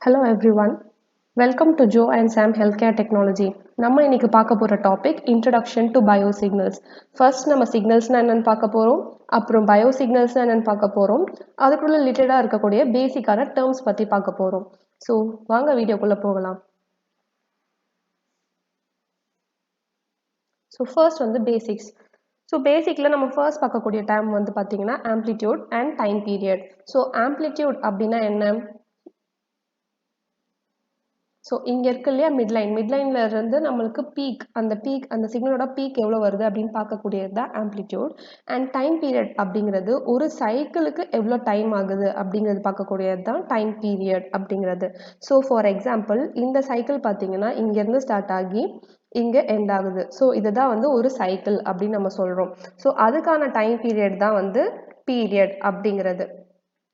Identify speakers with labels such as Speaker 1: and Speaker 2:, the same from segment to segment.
Speaker 1: Hello everyone. Welcome to Joe and Sam Healthcare Technology. நம்ம இன்னைக்கு பார்க்க போற டாபிக் இன்ட்ரடக்ஷன் டு பயோசிக்னல்ஸ். ஃபர்ஸ்ட் நம்ம சிக்னல்ஸ்னா என்னன்னு பார்க்க போறோம், அப்புறம் பயோசிக்னல்ஸ்னா என்னன்னு பார்க்க போறோம், அதுக்குள்ள ரிலேட்டடா இருக்கக்கூடிய பேசிக்கான டேர்ம்ஸ் பத்தி பார்க்க போறோம். ஸோ வாங்க வீடியோக்குள்ள போகலாம். ஸோ ஃபர்ஸ்ட் வந்து பேசிக்ஸ். ஸோ பேசிக்கில் நம்ம ஃபர்ஸ்ட் பார்க்கக்கூடிய டேர்ம் வந்து பார்த்தீங்கன்னா amplitude and time period. So amplitude அப்படின்னா என்ன? ஸோ இங்கே இருக்கு இல்லையா மிட்லைன்ல இருந்து நம்மளுக்கு அந்த சிக்னலோட பீக் எவ்வளோ வருது அப்படின்னு பார்க்கக்கூடியது தான் ஆம்ப்ளிடியூட். அண்ட் டைம் பீரியட் அப்படிங்கிறது ஒரு சைக்கிளுக்கு எவ்வளோ டைம் ஆகுது அப்படிங்கிறது பார்க்கக்கூடியது தான் டைம் பீரியட் அப்படிங்கிறது. ஸோ ஃபார் எக்ஸாம்பிள் இந்த சைக்கிள் பார்த்தீங்கன்னா இங்கேருந்து ஸ்டார்ட் ஆகி இங்கே எண்ட் ஆகுது. ஸோ இதுதான் வந்து ஒரு சைக்கிள் அப்படின்னு நம்ம சொல்கிறோம். ஸோ அதுக்கான டைம் பீரியட் தான் வந்து பீரியட் அப்படிங்கிறது.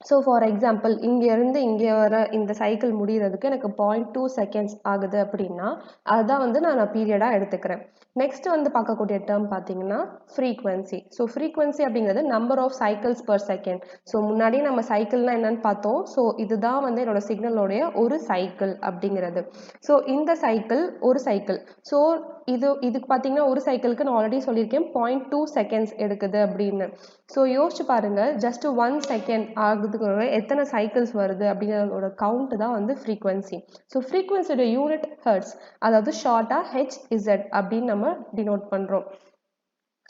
Speaker 1: ஸோ ஃபார் எக்ஸாம்பிள் இங்கேருந்து இங்கே வர இந்த சைக்கிள் முடிகிறதுக்கு எனக்கு 0.2 செகண்ட்ஸ் ஆகுது அப்படின்னா அதுதான் வந்து நான் பீரியடாக எடுத்துக்கிறேன். நெக்ஸ்ட் வந்து பார்க்கக்கூடிய டேர்ம் பார்த்தீங்கன்னா ஃப்ரீக்வன்சி. ஸோ ஃப்ரீக்வன்சி அப்படிங்கிறது number of cycles per second. So முன்னாடி நம்ம சைக்கிள்னா என்னன்னு பார்த்தோம். ஸோ இதுதான் வந்து என்னோட சிக்னலோடைய ஒரு சைக்கிள் அப்படிங்கிறது. ஸோ இந்த சைக்கிள் ஒரு சைக்கிள். ஸோ இதுக்கு பார்த்தீங்கன்னா ஒரு சைக்கிளுக்கு நான் ஆல்ரெடி சொல்லியிருக்கேன் 0.2 செகண்ட்ஸ் எடுக்குது அப்படின்னு. ஸோ யோசிச்சு பாருங்க, ஜஸ்ட் 1 செகண்ட் ஆகுதுக்கு எத்தனை சைக்கிள்ஸ் வருது அப்படிங்கிறதோட கவுண்ட் தான் வந்து ஃப்ரீக்வன்சி. ஸோ ஃப்ரீக்வன்சியோட யூனிட் ஹெர்ட்ஸ், அதாவது ஷார்ட்டாக ஹெச்இசட் அப்படின்னு நம்ம டினோட் பண்ணுறோம்.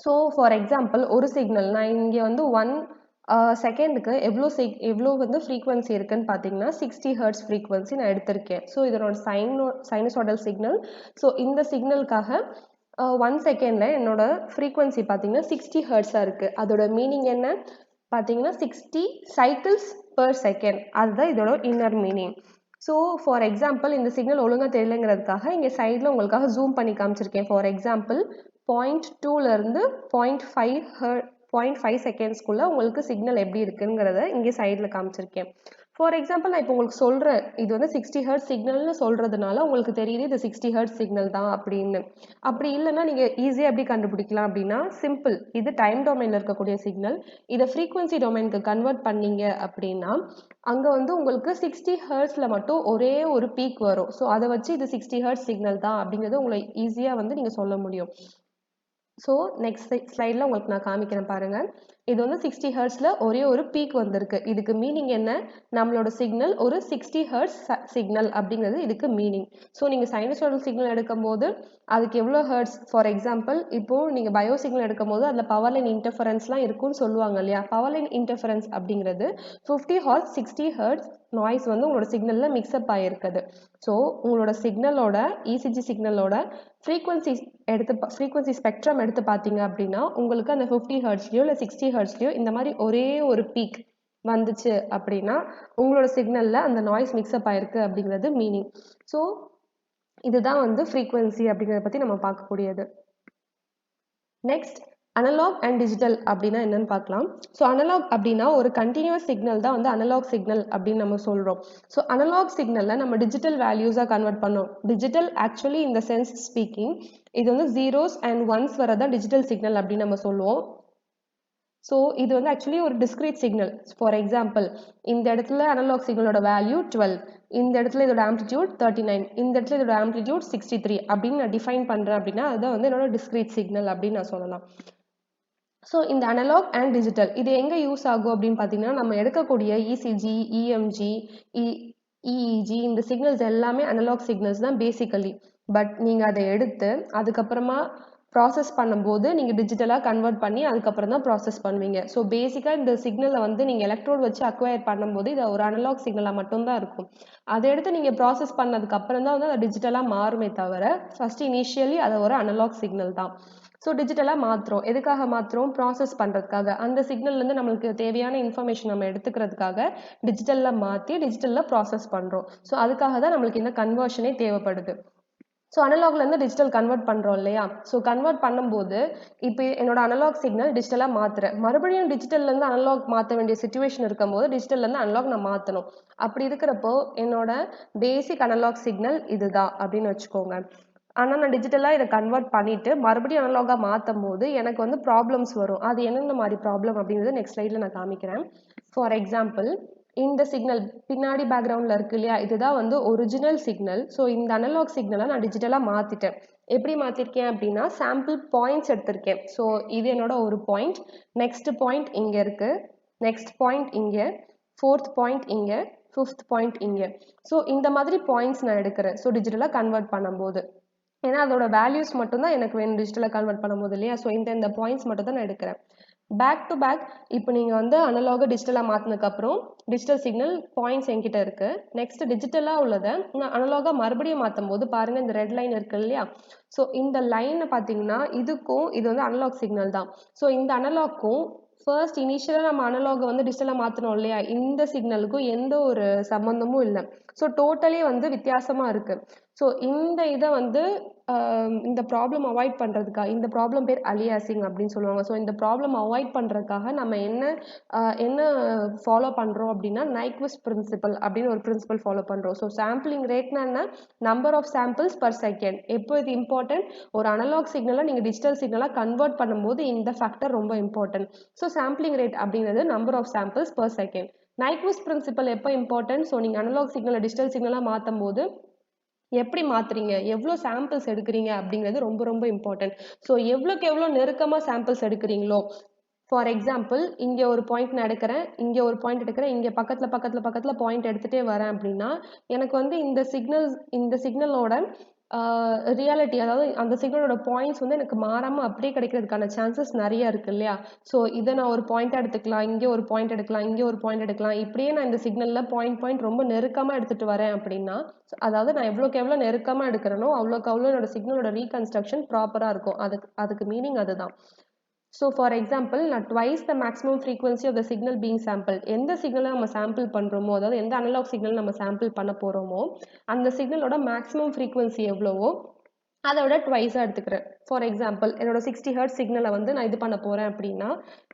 Speaker 1: ஸோ ஃபார் எக்ஸாம்பிள் ஒரு சிக்னல் நான் இங்கே வந்து 1 செகண்டுக்கு எவ்வளோ வந்து ஃப்ரீக்வன்சி இருக்குன்னு பார்த்தீங்கன்னா 60 ஹெர்ட்ஸ் ஃப்ரீக்வன்சி நான் எடுத்திருக்கேன். ஸோ இதனோட சைனசாய்டல் சிக்னல். ஸோ இந்த சிக்னலுக்காக 1 செகண்டில் என்னோட ஃப்ரீக்வன்சி பார்த்தீங்கன்னா 60 ஹெர்ட்ஸாக இருக்குது. அதோட மீனிங் என்ன பார்த்தீங்கன்னா 60 சைக்கிள்ஸ் பர் செகண்ட். அதுதான் இதோட inner meaning. So for example இந்த சிக்னல் ஒழுங்காக தெரியலங்கிறதுக்காக இங்கே சைடில் உங்களுக்காக ஜூம் பண்ணி காமிச்சிருக்கேன். ஃபார் எக்ஸாம்பிள் 0.2லேருந்து 0.5 செகண்ட்ஸ்குள்ளே உங்களுக்கு சிக்னல் எப்படி இருக்குங்கிறத இங்கே சைடில் காமிச்சிருக்கேன். ஃபார் எக்ஸாம்பிள் நான் இப்போ உங்களுக்கு சொல்கிறேன், இது வந்து 60 ஹெர்ட்ஸ் சிக்னல்னு சொல்கிறதுனால உங்களுக்கு தெரியுது இது 60 ஹெர்ட்ஸ் சிக்னல் தான் அப்படின்னு. அப்படி இல்லைன்னா நீங்கள் ஈஸியாக எப்படி கண்டுபிடிக்கலாம் அப்படின்னா சிம்பிள், இது டைம் டொமைனில் இருக்கக்கூடிய சிக்னல், இதை ஃப்ரீக்வன்சி டொமைனுக்கு கன்வெர்ட் பண்ணீங்க அப்படின்னா அங்கே வந்து உங்களுக்கு 60 ஹெர்ட்ஸில் மட்டும் ஒரே ஒரு பீக் வரும். ஸோ அதை வச்சு இது 60 ஹெர்ட்ஸ் சிக்னல் தான் அப்படிங்கிறது உங்களை ஈஸியாக வந்து நீங்கள் சொல்ல முடியும். ஸோ நெக்ஸ்ட் ஸ்லைடில் உங்களுக்கு நான் காமிக்கிறேன் பாருங்கள். இது வந்து 60 ஹெர்ட்ஸில் ஒரே ஒரு பீக் வந்திருக்கு. இதுக்கு மீனிங் என்ன? நம்மளோட சிக்னல் ஒரு 60 ஹெர்ட்ஸ் சிக்னல் அப்படிங்கிறது இதுக்கு மீனிங். ஸோ நீங்கள் சைனசாய்டல் சிக்னல் எடுக்கும் போது அதுக்கு எவ்வளோ ஹெர்ட்ஸ், ஃபார் எக்ஸாம்பிள் இப்போது நீங்கள் பயோ சிக்னல் எடுக்கும் போது அதில் பவர் லைன் இன்டர்ஃபரன்ஸ்லாம் இருக்குன்னு சொல்லுவாங்க இல்லையா? பவர் லைன் இன்டர்ஃபரன்ஸ் அப்படிங்கிறது 50 ஹெர்ட்ஸ் 60 ஹெர்ட்ஸ் நாய்ஸ் வந்து உங்களோட சிக்னலில் மிக்ஸ்அப் ஆகிருக்குது. ஸோ உங்களோட சிக்னலோட இசிஜி சிக்னலோட ஃப்ரீக்வன்சி ஸ்பெக்ட்ரம் எடுத்து பார்த்தீங்க அப்படின்னா உங்களுக்கு அந்த 50 ஹெர்ட்ஸ்லையோ இல்லை 60 ஹெர்ட்ஸ்லையோ இந்த மாதிரி ஒரே ஒரு பீக் வந்துச்சு அப்படின்னா உங்களோட சிக்னலில் அந்த நாய்ஸ் மிக்ஸ்அப் ஆயிருக்கு அப்படிங்கிறது மீனிங். ஸோ இதுதான் வந்து ஃப்ரீக்வன்சி அப்படிங்கிறத பற்றி நம்ம பார்க்கக்கூடியது. நெக்ஸ்ட் அனலாக் அண்ட் டிஜிட்டல் அப்படின்னா என்னன்னு பார்க்கலாம். ஸோ அனலாக் அப்படின்னா ஒரு கண்டினியூஸ் சிக்னல் தான் வந்து அனலாக் சிக்னல் அப்படின்னு நம்ம சொல்கிறோம். ஸோ அனலாக் சிக்னலில் நம்ம டிஜிட்டல் வேல்யூஸாக கன்வெர்ட் பண்ணோம். டிஜிட்டல் ஆக்சுவலி இந்த சென்ஸ் ஸ்பீக்கிங் இது வந்து 0s and 1s வரதான் டிஜிட்டல் சிக்னல் அப்படின்னு நம்ம சொல்லுவோம். ஸோ இது வந்து ஆக்சுவலி ஒரு டிஸ்கிரீட் சிக்னல். ஃபார் எக்ஸாம்பிள் இந்த இடத்துல அனலாக் சிக்னலோட வேல்யூ 12, இந்த இடத்துல இதோட ஆம்ப்ளிடியூட் 39, இந்த இடத்துல இதோட ஆம்ப்ளிடியூட் 63 அப்படின்னு நான் டிஃபைன் பண்ணுறேன் அப்படின்னா அதுதான் வந்து என்னோட டிஸ்கிரீட் சிக்னல் அப்படின்னு நான் சொல்லலாம். ஸோ இந்த அனலாக் அண்ட் டிஜிட்டல் இது எங்கே யூஸ் ஆகும் அப்படின்னு பார்த்தீங்கன்னா நம்ம எடுக்கக்கூடிய இசிஜி, இஎம்ஜி, இஇஜி இந்த சிக்னல்ஸ் எல்லாமே அனலாக் சிக்னல்ஸ் தான் பேசிக்கலி. பட் நீங்கள் அதை எடுத்து அதுக்கப்புறமா ப்ராசஸ் பண்ணும்போது நீங்கள் டிஜிட்டலாக கன்வெர்ட் பண்ணி அதுக்கப்புறம் தான் ப்ராசஸ் பண்ணுவீங்க. ஸோ பேசிக்காக இந்த சிக்னலை வந்து நீங்கள் எலக்ட்ரோட் வச்சு அக்வயர் பண்ணும்போது இது ஒரு அனலாக் சிக்னலாக மட்டும்தான் இருக்கும். அதை எடுத்து நீங்கள் ப்ராசஸ் பண்ணதுக்கு அப்புறம் தான் வந்து அது டிஜிட்டலாக மாறுமே தவிர ஃபர்ஸ்ட் இனிஷியலி அது ஒரு அனலாக் சிக்னல் தான். ஸோ டிஜிட்டலாக மாற்றுறோம். எதுக்காக மாற்றுறோம்? ப்ராசஸ் பண்ணுறதுக்காக. அந்த சிக்னல்லேருந்து நம்மளுக்கு தேவையான இன்ஃபர்மேஷன் நம்ம எடுத்துக்கிறதுக்காக டிஜிட்டலில் மாற்றி டிஜிட்டலில் ப்ராசஸ் பண்ணுறோம். ஸோ அதுக்காக தான் நம்மளுக்கு இந்த கன்வர்ஷனே தேவைப்படுது. ஸோ அனலாக்லேருந்து டிஜிட்டல் கன்வெர்ட் பண்ணுறோம் இல்லையா? ஸோ கன்வெர்ட் பண்ணும்போது இப்போ என்னோட அனலாக் சிக்னல் டிஜிட்டலாக மாற்றுறேன். மறுபடியும் டிஜிட்டல்லேருந்து அனலாக் மாற்ற வேண்டிய சுச்சுவேஷன் இருக்கும்போது டிஜிட்டல்லேருந்து அனலாக் நான் மாற்றணும். அப்படி இருக்கிறப்போ என்னோட பேசிக் அனலாக் சிக்னல் இதுதான் அப்படின்னு வச்சுக்கோங்க. ஆனால் நான் டிஜிட்டலாக இதை கன்வெர்ட் பண்ணிவிட்டு மறுபடியும் அனலாகாக மாற்றும் போது எனக்கு வந்து ப்ராப்ளம்ஸ் வரும். அது என்னென்ன மாதிரி ப்ராப்ளம் அப்படிங்கிறது நெக்ஸ்ட் ஸ்லைடில் நான் காமிக்கிறேன். ஃபார் எக்ஸாம்பிள் இந்த சிக்னல் பின்னாடி பேக்ரவுண்டில் இருக்கு இல்லையா, இதுதான் வந்து ஒரிஜினல் சிக்னல். ஸோ இந்த அனலாக் சிக்னலை நான் டிஜிட்டலாக மாற்றிட்டேன். எப்படி மாற்றிருக்கேன் அப்படின்னா, சாம்பிள் பாயிண்ட்ஸ் எடுத்திருக்கேன். ஸோ இது என்னோட ஒரு பாயிண்ட், நெக்ஸ்ட் பாயிண்ட் இங்கே இருக்குது, நெக்ஸ்ட் பாயிண்ட் இங்கே, ஃபோர்த் பாயிண்ட் இங்கே, ஃபிஃப்த் பாயிண்ட் இங்கே. ஸோ இந்த மாதிரி பாயிண்ட்ஸ் நான் எடுக்கிறேன். ஸோ டிஜிட்டலாக கன்வெர்ட் பண்ணும்போது, ஏன்னா அதோட வேல்யூஸ் மட்டும்தான் எனக்கு வேணும் டிஜிட்டலாக கன்வெர்ட் பண்ணும்போது இல்லையா. ஸோ இந்த பாயிண்ட்ஸ் மட்டும் தான் நான் எடுக்கிறேன். பேக் டு பேக் இப்போ நீங்கள் வந்து அனலாக டிஜிட்டலாக மாற்றினதுக்கப்புறம் டிஜிட்டல் சிக்னல் பாயிண்ட்ஸ் என்கிட்ட இருக்கு. நெக்ஸ்ட் டிஜிட்டலாக உள்ளதை நான் அனலாக மறுபடியும் மாற்றும் போது பாருங்க, இந்த ரெட் லைன் இருக்கு இல்லையா. ஸோ இந்த லைனை பார்த்தீங்கன்னா இதுக்கும் இது வந்து அனலாக் சிக்னல் தான். ஸோ இந்த அனலாக்கும் ஃபர்ஸ்ட் இனிஷியலாக நம்ம அனலாகை வந்து டிஜிட்டலாக மாற்றணும் இல்லையா, இந்த சிக்னலுக்கும் எந்த ஒரு சம்மந்தமும் இல்லை. ஸோ டோட்டலி வந்து வித்தியாசமாக இருக்குது. ஸோ இந்த இதை வந்து இந்த ப்ராப்ளம் அவாய்ட் பண்ணுறதுக்காக, இந்த ப்ராப்ளம் பேர் அலியாசிங் அப்படின்னு சொல்லுவாங்க. ஸோ இந்த ப்ராப்ளம் அவாய்ட் பண்ணுறதுக்காக நம்ம என்ன ஃபாலோ பண்ணுறோம் அப்படின்னா, நைக்விஸ்ட் பிரின்சிபல் அப்படின்னு ஒரு பிரின்சிபல் ஃபாலோ பண்ணுறோம். ஸோ சாம்பிளிங் ரேட்னா என்ன, number of samples per second. எப்போ இது இம்பார்ட்டன்ட், ஒரு அனலாக் சிக்னலை நீங்கள் டிஜிட்டல் சிக்னலாக கன்வெர்ட் பண்ணும்போது இந்த ஃபேக்டர் ரொம்ப இம்பார்ட்டன்ட். ஸோ சாம்பிளிங் ரேட் அப்படிங்கிறது number of samples per second. Nyquist principle எப்போ இம்பார்ட்டன்ட், ஸோ நீங்கள் அனலாக் சிக்னலை டிஜிட்டல் சிக்னலாக மாற்றும் போது எப்படி மாத்துறீங்க, எவ்வளோ சாம்பிள்ஸ் எடுக்கிறீங்க அப்படிங்கிறது ரொம்ப ரொம்ப இம்பார்ட்டன்ட். ஸோ எவ்வளோக்கு எவ்வளோ நெருக்கமாக சாம்பிள்ஸ் எடுக்கிறீங்களோ, ஃபார் எக்ஸாம்பிள் இங்கே ஒரு பாயிண்ட் நான் எடுக்கிறேன், இங்கே ஒரு பாயிண்ட் எடுக்கிறேன், இங்கே பக்கத்தில் பாயிண்ட் எடுத்துகிட்டே வரேன் அப்படின்னா எனக்கு வந்து இந்த சிக்னலோட ரியாலிட்டி, அதாவது அந்த சிக்னலோட பாயிண்ட்ஸ் வந்து எனக்கு மாறாமல் அப்படியே கிடைக்கிறதுக்கான சான்சஸ் நிறைய இருக்கு இல்லையா. ஸோ இதை நான் ஒரு பாயிண்ட் எடுத்துக்கலாம், இங்கே ஒரு பாயிண்ட் எடுக்கலாம், இங்கே ஒரு பாயிண்ட் எடுக்கலாம், இப்படியே நான் இந்த சிக்னலில் பாயிண்ட் ரொம்ப நெருக்கமாக எடுத்துகிட்டு வரேன் அப்படின்னா, அதாவது நான் எவ்வளோக்கு எவ்வளோ நெருக்கமாக எடுக்கிறேனோ அவ்வளோக்கு அவ்வளோ என்னோட சிக்னலோட ரீகன்ஸ்ட்ரக்ஷன் ப்ராப்பராக இருக்கும். அதுக்கு மீனிங் அதுதான். ஸோ ஃபார் எக்ஸாம்பிள் நான் twice the maximum frequency of the signal being sample, எந்த சிக்னலை நம்ம சாம்பிள் பண்ணுறோமோ, அதாவது எந்த அனலாக் சிக்னல் நம்ம சாம்பிள் பண்ண போகிறோமோ அந்த சிக்னலோட மேக்ஸிமம் ஃப்ரீக்வன்சி எவ்வளவோ அதை விட ட்வைஸாக எடுத்துக்கிறேன். ஃபார் எக்ஸாம்பிள் என்னோட 60 ஹெர்ட்ஸ் சிக்னலை வந்து நான் இது பண்ண போகிறேன் அப்படின்னா,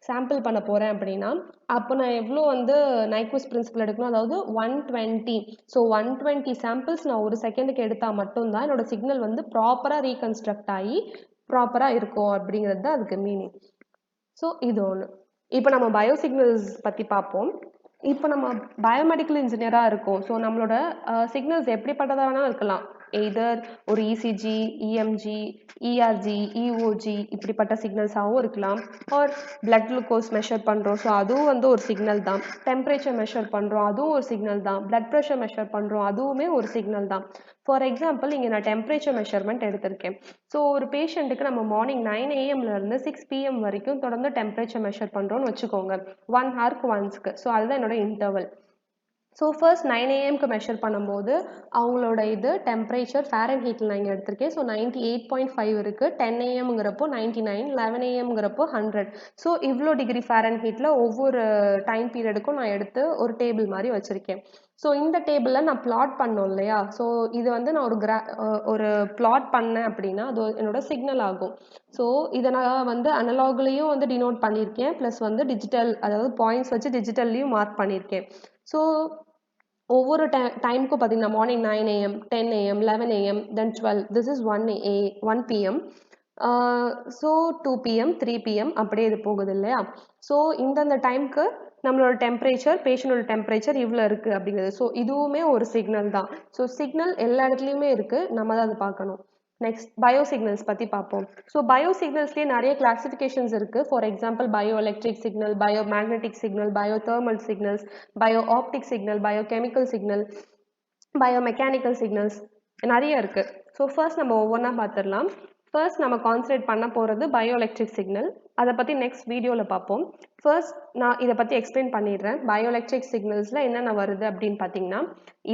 Speaker 1: சாம்பிள் பண்ண போகிறேன் அப்படின்னா, அப்போ நான் எவ்வளோ வந்து நைக்விஸ்ட் பிரின்சிபல் எடுக்கணும், அதாவது 120. ஸோ 120 சாம்பிள்ஸ் நான் ஒரு செகண்டுக்கு எடுத்தால் மட்டும்தான் என்னோட சிக்னல் வந்து ப்ராப்பராக ரீகன்ஸ்ட்ரக்ட் ஆகி ப்ராப்பராக இருக்கும் அப்படிங்கிறது தான் அதுக்கு மீனிங். ஸோ இது ஒன்று. இப்போ நம்ம பயோசிக்னல்ஸ் பற்றி பார்ப்போம். இப்போ நம்ம பயோமெடிக்கல் இன்ஜினியராக இருக்கோம். ஸோ நம்மளோட சிக்னல்ஸ் எப்படிப்பட்டதாக வேணாலும் இருக்கலாம். எய்தர் ஒரு இசிஜி, இஎம்ஜி, இஆர்ஜி, இஓஜி இப்படிப்பட்ட சிக்னல்ஸாகவும் இருக்கலாம். ஆர் பிளட் குளுக்கோஸ் மெஷர் பண்ணுறோம், ஸோ அதுவும் வந்து ஒரு சிக்னல் தான். டெம்பரேச்சர் மெஷர் பண்ணுறோம், அதுவும் ஒரு சிக்னல் தான். பிளட் ப்ரெஷர் மெஷர் பண்ணுறோம், அதுவுமே ஒரு சிக்னல் தான். ஃபார் எக்ஸாம்பிள் இங்கே நான் டெம்பரேச்சர் மெஷர்மெண்ட் எடுத்திருக்கேன். ஸோ ஒரு பேஷண்ட்டுக்கு நம்ம மார்னிங் 9 AM to 6 PM வரைக்கும் தொடர்ந்து டெம்பரேச்சர் மெஷர் பண்ணுறோன்னு வச்சுக்கோங்க, 1 hourக்கு ஒன்ஸ்க்கு. ஸோ அதுதான் என்னோட interval. So first 9 AM measure பண்ணும்போது அவங்களோட இது டெம்பரேச்சர் ஃபேரன்ஹீட்டில் நான் இங்கே எடுத்திருக்கேன். ஸோ 98.5 இருக்குது. 10 AMங்கிறப்போ 99, 11 AMங்கிறப்போ 100. ஸோ இவ்வளோ டிகிரி ஃபேரன்ஹீட்டில் ஒவ்வொரு டைம் பீரியடுக்கும் நான் எடுத்து ஒரு டேபிள் மாதிரி வச்சுருக்கேன். ஸோ இந்த டேபிளில் நான் பிளாட் பண்ணோம் இல்லையா. ஸோ இது வந்து நான் ஒரு பிளாட் பண்ணேன் அப்படின்னா அது என்னோட சிக்னல் ஆகும். ஸோ இதை நான் வந்து அனலாக்லேயும் வந்து டினோட் பண்ணியிருக்கேன், ப்ளஸ் வந்து டிஜிட்டல், அதாவது பாயிண்ட்ஸ் வச்சு டிஜிட்டல்லையும் மார்க் பண்ணியிருக்கேன். ஸோ ஒவ்வொரு டைமுக்கும் பார்த்தீங்கன்னா morning 9 AM, 10 AM, 11 AM, then 12, this is 1 PM. So 2 PM, 3 PM அப்படியே இது போகுது இல்லையா. ஸோ இந்தந்த டைமுக்கு நம்மளோட டெம்பரேச்சர், பேஷண்டோட டெம்பரேச்சர் இவ்வளோ இருக்குது அப்படிங்கிறது. ஸோ இதுவுமே ஒரு சிக்னல் தான். ஸோ சிக்னல் எல்லா இடத்துலையுமே இருக்குது, நம்ம தான் அதை பார்க்கணும். நெக்ஸ்ட் பயோசிக்னல்ஸ் பற்றி பார்ப்போம். ஸோ பயோசிக்னல்ஸ்லேயே நிறைய கிளாசிஃபிகேஷன்ஸ் இருக்குது. For example bio electric signal, bio magnetic signal, bio thermal signals, bio optic signal, bio chemical signal, bio mechanical signals நிறைய இருக்குது. ஸோ ஃபர்ஸ்ட் நம்ம ஒவ்வொன்றா பார்த்துடலாம். ஃபர்ஸ்ட் நம்ம கான்சன்ட்ரேட் பண்ண போகிறது பயோ எலக்ட்ரிக் சிக்னல். அதை பற்றி நெக்ஸ்ட் வீடியோவில் பார்ப்போம். ஃபர்ஸ்ட் நான் இதை பற்றி எக்ஸ்பிளைன் பண்ணிடுறேன். பயோ எலக்ட்ரிக் சிக்னல்ஸில் என்னென்ன வருது அப்படின்னு பார்த்தீங்கன்னா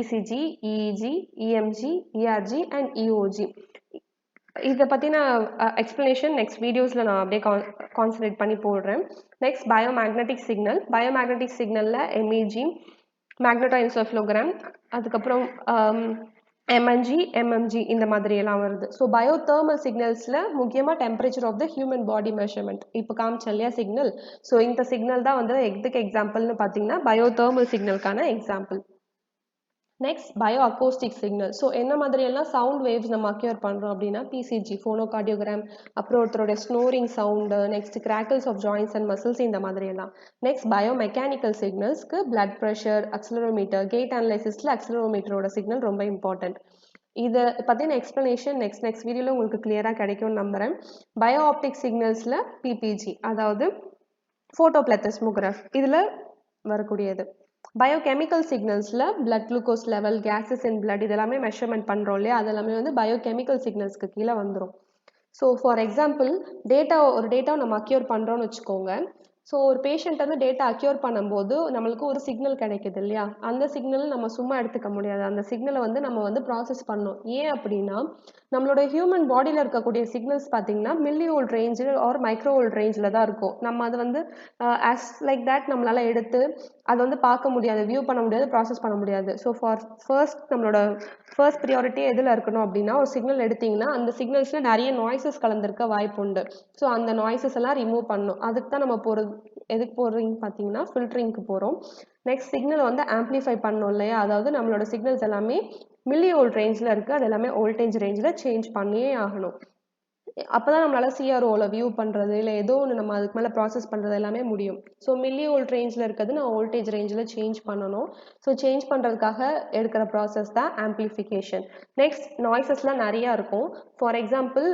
Speaker 1: ECG, EEG, EMG, ERG and EOG. இதை பற்றின எக்ஸ்ப்ளனேஷன் நெக்ஸ்ட் வீடியோஸில் நான் அப்படியே கான்சன்ட்ரேட் பண்ணி போடுறேன். Next பயோமேக்னெட்டிக் signal. பயோமேக்னெட்டிக் சிக்னலில் எம்இஜி, மேக்னட்டோஎன்செஃபலோகிராம், அதுக்கப்புறம் எம்என்ஜி, எம்எம்ஜி இந்த மாதிரி எல்லாம் வருது. ஸோ பயோ தெர்மல் சிக்னல்ஸில் முக்கியமாக temperature of the human body measurement இப்போ காமிச்ச இல்லையா சிக்னல். ஸோ இந்த சிக்னல் தான் வந்து எதுக்கு எக்ஸாம்பிள்னு பார்த்தீங்கன்னா பயோ தெர்மல் சிக்னலுக்கான example. Next bio acoustic signal. So என்ன மாதிரியெல்லாம் சவுண்ட் வேவ்ஸ் நம்ம அக்யூர் பண்ணுறோம் அப்படின்னா பிசிஜி ஃபோனோகார்டியோகிராம், அப்புறம் ஒருத்தருடைய snoring sound, next crackles of joints and muscles, இந்த மாதிரியெல்லாம். நெக்ஸ்ட் பயோ மெக்கானிக்கல் சிக்னல்ஸ்க்கு பிளட் ப்ரெஷர், அக்ஸலரோமீட்டர், கேட் அனலைசிஸில் அக்ஸலரோமீட்டரோட சிக்னல் ரொம்ப இம்பார்ட்டன்ட். இதை பற்றின எக்ஸ்ப்ளனேஷன் நெக்ஸ்ட் வீடியோவில் உங்களுக்கு கிளியராக கிடைக்கும்னு நம்புகிறேன். பயோ ஆப்டிக் சிக்னல்ஸில் பிபிஜி, அதாவது ஃபோட்டோபிளத்தஸ்மோகிராஃப், இதில் வரக்கூடியது. பயோகெமிக்கல் சிக்னல்ஸில் blood glucose level, gases in blood, இதெல்லாமே மெஷர்மெண்ட் பண்ணுறோம் இல்லையா, அதெல்லாமே வந்து பயோகெமிக்கல் சிக்னல்ஸ்க்கு கீழே வந்துடும். ஸோ ஃபார் எக்ஸாம்பிள் ஒரு டேட்டாவை நம்ம அக்யூர் பண்ணுறோன்னு வச்சுக்கோங்க. ஸோ ஒரு பேஷண்ட் வந்து டேட்டா அக்யூர் பண்ணும்போது நம்மளுக்கு ஒரு சிக்னல் கிடைக்குது இல்லையா, அந்த சிக்னல் நம்ம சும்மா எடுத்துக்க முடியாது. அந்த சிக்னலை வந்து நம்ம வந்து ப்ராசஸ் பண்ணணும். ஏன் அப்படின்னா நம்மளோட ஹியூமன் பாடியில் இருக்கக்கூடிய சிக்னல்ஸ் பார்த்தீங்கன்னா மில்லி வோல்ட் ரேஞ்சில் ஆர் மைக்ரோ வோல்ட் ரேஞ்சில் தான் இருக்கும். நம்ம அதை வந்து ஆஸ் லைக் தேட் நம்மளால் எடுத்து அதை வந்து பார்க்க முடியாது, வியூ பண்ண முடியாது, ப்ராசஸ் பண்ண முடியாது. ஸோ நம்மளோட ஃபர்ஸ்ட் ப்ரியாரிட்டி எதில் இருக்கணும் அப்படின்னா, ஒரு சிக்னல் எடுத்திங்கன்னா அந்த சிக்னல்ஸில் நிறைய நாய்ஸஸ் கலந்துருக்க வாய்ப்பு உண்டு. ஸோ அந்த நாய்ஸஸ் எல்லாம் ரிமூவ் பண்ணணும். அதுக்கு தான் நம்ம எதுக்கு போடுறீங்கன்னு பார்த்தீங்கன்னா ஃபில்டரிங்க்கு போகிறோம். நெக்ஸ்ட் சிக்னல் வந்து ஆம்ப்ளிஃபை பண்ணணும் இல்லையா, அதாவது நம்மளோட சிக்னல்ஸ் எல்லாமே மில்லி வோல்ட் ரேஞ்சில் இருக்குது, அது எல்லாமே வோல்டேஜ் ரேஞ்சில் சேஞ்ச் பண்ணியே ஆகணும். அப்போ தான் நம்மளால் சிஆர்ஓவில் வியூ பண்ணுறது இல்லை ஏதோ ஒன்று நம்ம அதுக்கு மேலே ப்ராசஸ் பண்ணுறது எல்லாமே முடியும். ஸோ மில்லி வோல்ட் ரேஞ்சில் இருக்கிறது நான் வோல்டேஜ் ரேஞ்சில் சேஞ்ச் பண்ணணும். ஸோ சேஞ்ச் பண்ணுறதுக்காக எடுக்கிற ப்ராசஸ் தான் ஆம்ப்ளிஃபிகேஷன். நெக்ஸ்ட் நாய்ஸஸ்லாம் நிறையா இருக்கும். ஃபார் எக்ஸாம்பிள்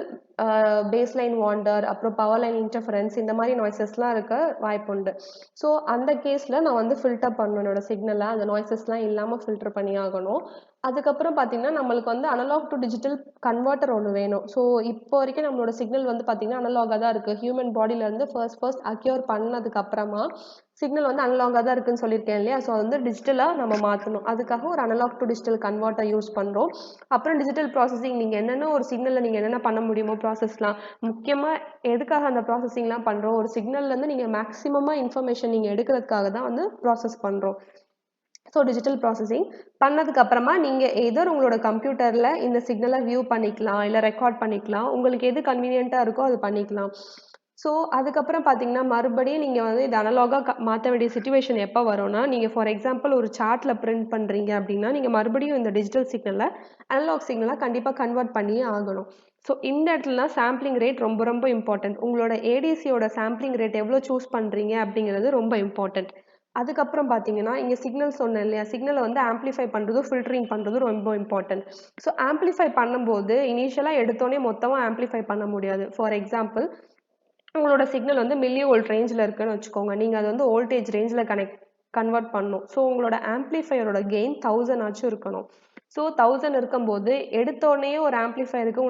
Speaker 1: பேஸ்லைன் வாண்டர், அப்புறம் பவர் லைன் இன்டர்ஃபரன்ஸ், இந்த மாதிரி நாய்ஸஸ்லாம் இருக்க வாய்ப்புண்டு. ஸோ அந்த கேஸில் நான் வந்து ஃபில்டர் பண்ணணும் என்னோட சிக்னலை, அந்த நாய்ஸஸ்லாம் இல்லாமல் ஃபில்டர் பண்ணி ஆகணும். அதுக்கப்புறம் பார்த்தீங்கன்னா நம்மளுக்கு வந்து அனலாக் டு டிஜிட்டல் கன்வெர்ட்டர் ஒன்று வேணும். ஸோ இப்போ வரைக்கும் நம்மளோட சிக்னல் வந்து பார்த்தீங்கன்னா அனலாகாக தான் இருக்குது. ஹியூமன் பாடியிலேருந்து ஃபர்ஸ்ட் அக்யூர் பண்ணதுக்கு அப்புறமா சிக்னல் வந்து அனலாகாக தான் இருக்குன்னு சொல்லியிருக்கேன் இல்லையா, ஸோ வந்து டிஜிட்டலாக நம்ம மாற்றணும். அதுக்காக ஒரு analogue to digital converter use பண்ணுறோம். அப்புறம் டிஜிட்டல் ப்ராசஸிங், நீங்கள் என்னென்ன ஒரு சிக்னலில் நீங்கள் என்னென்ன பண்ண முடியுமோ ப்ராசஸ்லாம், முக்கியமாக எதுக்காக அந்த ப்ராசஸிங்லாம் பண்ணுறோம், ஒரு சிக்னல்லேருந்து நீங்கள் மேக்ஸிமமாக இன்ஃபர்மேஷன் நீங்கள் எடுக்கிறதுக்காக தான் வந்து ப்ராசஸ் பண்ணுறோம். ஸோ டிஜிட்டல் ப்ராசஸிங் பண்ணதுக்கு அப்புறமா நீங்கள் எதோ உங்களோட கம்ப்யூட்டரில் இந்த சிக்னலை வியூ பண்ணிக்கலாம், இல்லை ரெக்கார்ட் பண்ணிக்கலாம், உங்களுக்கு எது கன்வீனியண்ட்டாக இருக்கோ அது பண்ணிக்கலாம். ஸோ அதுக்கப்புறம் பார்த்தீங்கன்னா மறுபடியும் நீங்கள் வந்து இது அனலாகாக மாற்ற வேண்டிய சுச்சுவேஷன் எப்போ வரும்னா, நீங்கள் ஃபார் எக்ஸாம்பிள் ஒரு சார்ட்டில் பிரிண்ட் பண்ணுறீங்க அப்படின்னா நீங்கள் மறுபடியும் இந்த டிஜிட்டல் சிக்னலை அனலாக் சிக்னலாக கண்டிப்பாக கன்வெர்ட் பண்ணியே ஆகணும். ஸோ இந்த இடத்துலலாம் சாம்பிளிங் ரேட் ரொம்ப ரொம்ப இம்பார்ட்டன்ட். உங்களோட ஏடிசியோட சாம்பிளிங் ரேட் எவ்வளோ சூஸ் பண்ணுறீங்க அப்படிங்கிறது ரொம்ப இம்பார்ட்டன்ட். அதுக்கப்புறம் பார்த்தீங்கன்னா இங்கே சிக்னல் சொன்னேன் இல்லையா, சிக்னலை வந்து ஆம்ப்ளிஃபை பண்ணுறதும் ஃபில்டரிங் பண்ணுறதும் ரொம்ப இம்பார்ட்டன்ட். ஸோ ஆம்ப்ளிஃபை பண்ணும்போது இனிஷியலாக எடுத்தோடனே மொத்தமாக ஆம்ப்ளிஃபை பண்ண முடியாது. ஃபார் எக்ஸாம்பிள் உங்களோட சிக்னல் வந்து மில்லி வோல்ட் ரேஞ்சில் இருக்குன்னு வச்சுக்கோங்க, நீங்கள் அது வந்து வோல்டேஜ் ரேஞ்சில் கன்வெர்ட் பண்ணணும். ஸோ உங்களோட ஆம்ப்ளிஃபையரோட கெயின் 1000 ஆச்சும் இருக்கணும். ஸோ 1000 இருக்கும்போது எடுத்தோடனே ஒரு ஆம்ப்ளிஃபையருக்கு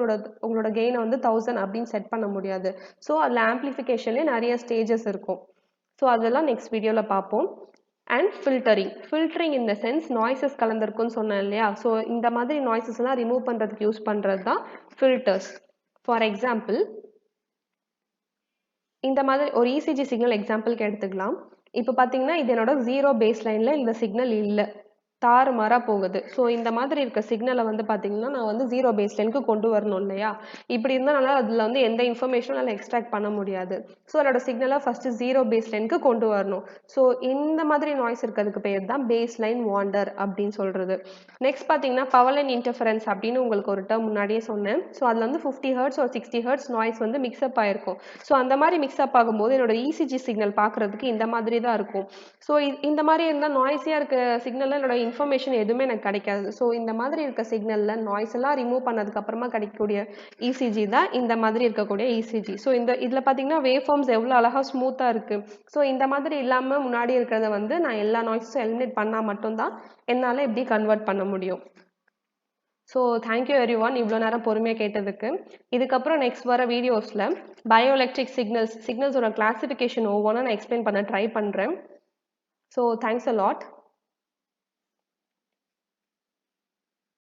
Speaker 1: உங்களோட கெயினை வந்து 1000 அப்படின்னு செட் பண்ண முடியாது. ஸோ அதில் ஆம்ப்ளிஃபிகேஷன்லேயே நிறைய ஸ்டேஜஸ் இருக்கும். ஸோ அதெல்லாம் நெக்ஸ்ட் வீடியோவில் பார்ப்போம். அண்ட் ஃபில்டரிங் இந்த சென்ஸ் நாய்ஸஸ் கலந்துருக்குன்னு சொன்னேன் இல்லையா, ஸோ இந்த மாதிரி நாய்ஸஸ் எல்லாம் ரிமூவ் பண்ணுறதுக்கு யூஸ் பண்ணுறது தான் ஃபில்டர்ஸ். ஃபார் எக்ஸாம்பிள் இந்த மாதிரி ஒரு இசிஜி சிக்னல் எக்ஸாம்பிளுக்கு எடுத்துக்கலாம். இப்போ பார்த்தீங்கன்னா இது என்னோட 0 பேஸ் லைனில் இந்த சிக்னல் இல்லை, தாறுமாறாக போகுது. ஸோ இந்த மாதிரி இருக்க சிக்னலை வந்து பார்த்தீங்கன்னா நான் வந்து 0 பேஸ் லைனுக்கு கொண்டு வரணும் இல்லையா, இப்படி இருந்தால் அதில் வந்து எந்த இன்ஃபர்மேஷனும் அதில் எக்ஸ்ட்ராக்ட் பண்ண முடியாது. ஸோ என்னோட சிக்னலை ஃபஸ்ட்டு 0 பேஸ் லைனுக்கு கொண்டு வரணும். ஸோ இந்த மாதிரி நாய்ஸ் இருக்கிறதுக்கு பேர் தான் பேஸ் லைன் வாண்டர் அப்படின்னு சொல்கிறது. நெக்ஸ்ட் பார்த்தீங்கன்னா பவர் லைன் இன்டர்ஃபரன்ஸ் அப்படின்னு உங்களுக்கு ஒரு டேர்ம் முன்னாடியே சொன்னேன். ஸோ அதில் வந்து 50 ஹெர்ட்ஸ் ஒரு 60 ஹெர்ட்ஸ் நாய்ஸ் வந்து மிக்ஸ்அப் ஆகிருக்கும். ஸோ அந்த மாதிரி மிக்ஸ்அப் ஆகும்போது என்னோட இசிஜி சிக்னல் பார்க்குறதுக்கு இந்த மாதிரி தான் இருக்கும். ஸோ இந்த மாதிரி இருந்தால் நாய்ஸியாக இருக்க சிக்னலில் என்னோட இன்ஃபர்மேஷன் எதுவுமே எனக்கு கிடைக்காது. ஸோ இந்த மாதிரி இருக்க சிக்னலில் நாய்ஸ் எல்லாம் ரிமூவ் பண்ணதுக்கு அப்புறமா கிடைக்கக்கூடிய இசிஜி தான் இந்த மாதிரி இருக்கக்கூடிய இசிஜி. ஸோ இதில் பார்த்தீங்கன்னா வேவ் ஃபார்ம்ஸ் எவ்வளோ அழகாக ஸ்மூத்தாக இருக்குது. ஸோ இந்த மாதிரி இல்லாமல் முன்னாடி இருக்கிறத வந்து நான் எல்லா நாய்ஸும் எலிமினேட் பண்ணால் மட்டும்தான் என்னால் இப்படி கன்வெர்ட் பண்ண முடியும். ஸோ தேங்க்யூ எவ்ரிஒன் இவ்வளோ நேரம் பொறுமையாக கேட்டதுக்கு. இதுக்கப்புறம் நெக்ஸ்ட் வர வீடியோஸில் பயோஎலக்ட்ரிக் சிக்னல்ஸோட கிளாசிஃபிகேஷன் ஒவ்வொன்றா நான் எக்ஸ்பிளைன் பண்ண ட்ரை பண்ணுறேன். So thanks a lot.